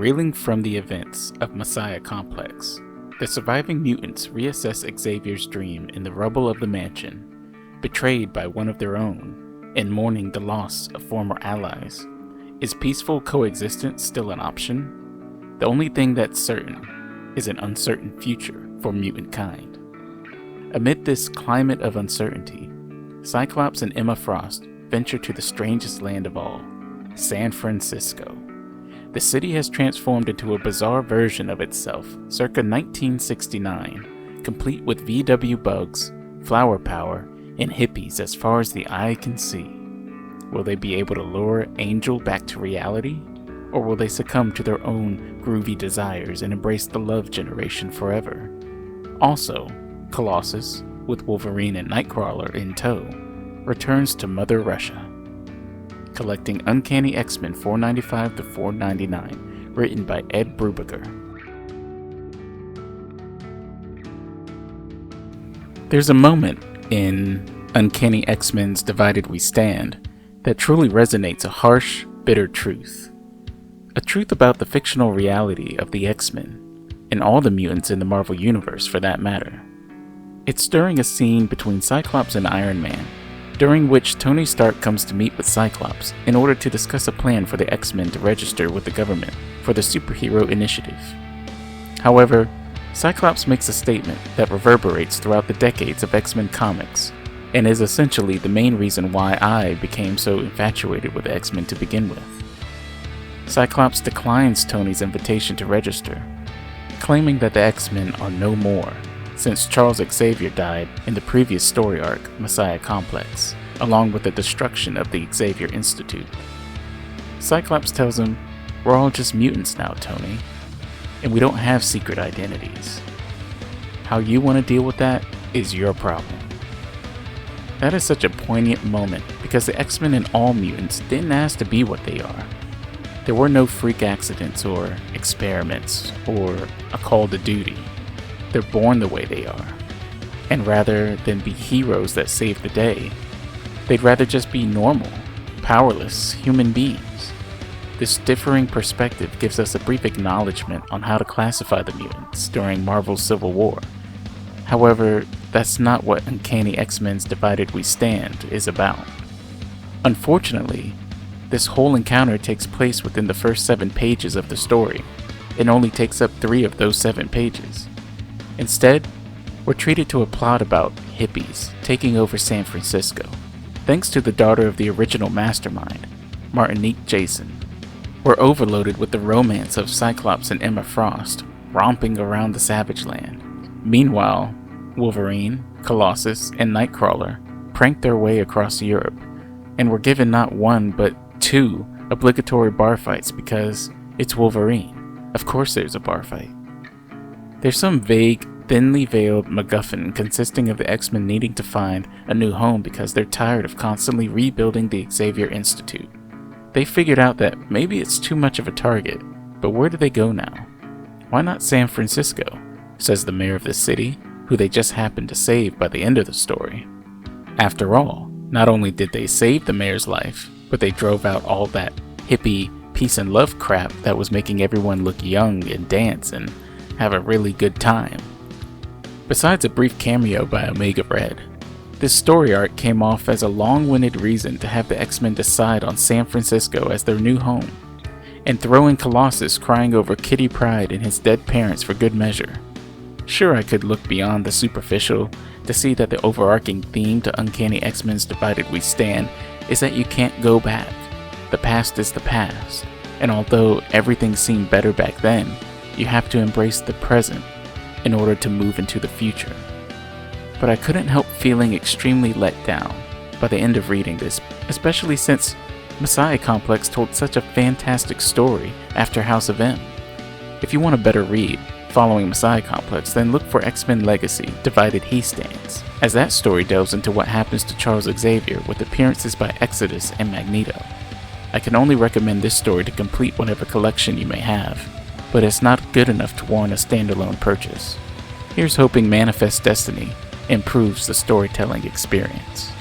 Reeling from the events of Messiah Complex, the surviving mutants reassess Xavier's dream in the rubble of the mansion, betrayed by one of their own, and mourning the loss of former allies. Is peaceful coexistence still an option? The only thing that's certain is an uncertain future for mutant kind. Amid this climate of uncertainty, Cyclops and Emma Frost venture to the strangest land of all, San Francisco. The city has transformed into a bizarre version of itself circa 1969, complete with VW bugs, flower power, and hippies as far as the eye can see. Will they be able to lure Angel back to reality? Or will they succumb to their own groovy desires and embrace the love generation forever? Also, Colossus, with Wolverine and Nightcrawler in tow, returns to Mother Russia. Collecting Uncanny X-Men 495 to 499, written by Ed Brubaker. There's a moment in Uncanny X-Men's Divided We Stand that truly resonates a harsh, bitter truth. A truth about the fictional reality of the X-Men, and all the mutants in the Marvel Universe for that matter. It's during a scene between Cyclops and Iron Man, during which Tony Stark comes to meet with Cyclops in order to discuss a plan for the X-Men to register with the government for the superhero initiative. However, Cyclops makes a statement that reverberates throughout the decades of X-Men comics, and is essentially the main reason why I became so infatuated with the X-Men to begin with. Cyclops declines Tony's invitation to register, claiming that the X-Men are no more, since Charles Xavier died in the previous story arc, Messiah Complex, along with the destruction of the Xavier Institute. Cyclops tells him, "We're all just mutants now, Tony, and we don't have secret identities. How you want to deal with that is your problem." That is such a poignant moment because the X-Men and all mutants didn't ask to be what they are. There were no freak accidents or experiments or a call to duty. They're born the way they are. And rather than be heroes that save the day, they'd rather just be normal, powerless human beings. This differing perspective gives us a brief acknowledgement on how to classify the mutants during Marvel's Civil War. However, that's not what Uncanny X-Men's Divided We Stand is about. Unfortunately, this whole encounter takes place within the first 7 pages of the story, and only takes up 3 of those 7 pages. Instead, we're treated to a plot about hippies taking over San Francisco, thanks to the daughter of the original mastermind, Martinique Jason. We're overloaded with the romance of Cyclops and Emma Frost romping around the Savage Land. Meanwhile, Wolverine, Colossus, and Nightcrawler prank their way across Europe, and we're given not 1 but 2 obligatory bar fights because it's Wolverine. Of course there's a bar fight. There's some vague, thinly veiled MacGuffin consisting of the X-Men needing to find a new home because they're tired of constantly rebuilding the Xavier Institute. They figured out that maybe it's too much of a target, but where do they go now? Why not San Francisco, says the mayor of the city, who they just happened to save by the end of the story. After all, not only did they save the mayor's life, but they drove out all that hippie peace and love crap that was making everyone look young and dance and have a really good time. Besides a brief cameo by Omega Red, this story arc came off as a long-winded reason to have the X-Men decide on San Francisco as their new home, and throw in Colossus crying over Kitty Pryde and his dead parents for good measure. Sure, I could look beyond the superficial to see that the overarching theme to Uncanny X-Men's Divided We Stand is that you can't go back. The past is the past, and although everything seemed better back then, you have to embrace the present in order to move into the future. But I couldn't help feeling extremely let down by the end of reading this, especially since Messiah Complex told such a fantastic story after House of M. If you want a better read following Messiah Complex, then look for X-Men Legacy, Divided He Stands, as that story delves into what happens to Charles Xavier with appearances by Exodus and Magneto. I can only recommend this story to complete whatever collection you may have, but it's not good enough to warrant a standalone purchase. Here's hoping Manifest Destiny improves the storytelling experience.